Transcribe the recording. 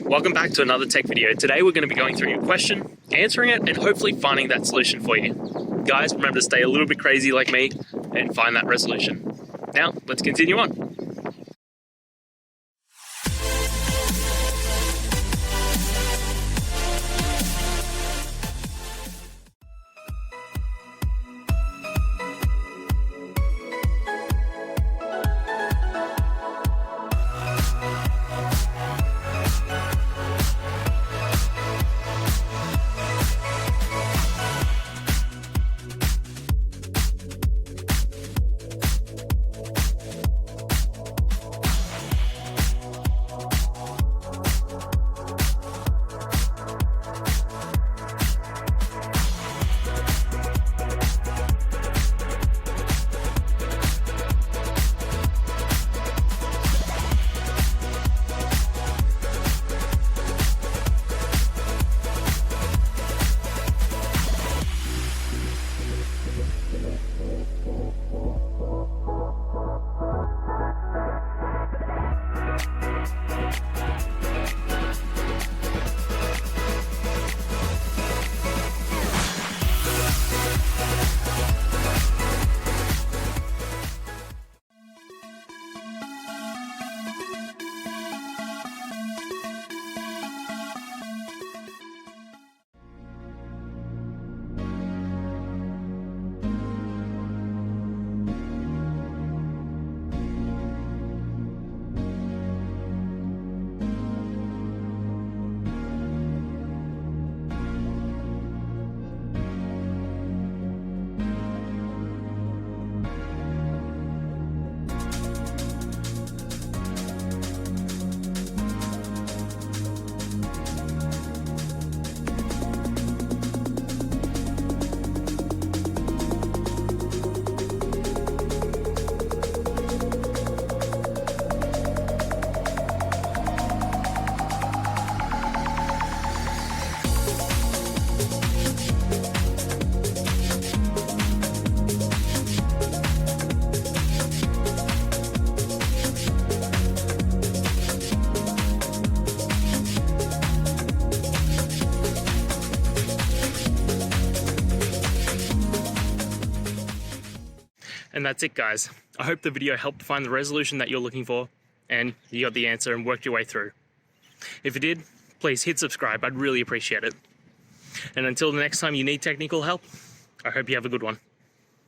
Welcome back to another tech video. Today we're going to be going through your question, answering it, and hopefully finding that solution for you. Guys, remember to stay a little bit crazy like me and find that resolution. Now, let's continue on. And that's it, guys. I hope the video helped find the resolution that you're looking for and you got the answer and worked your way through. If you did, please hit subscribe. I'd really appreciate it. And until the next time you need technical help, I hope you have a good one.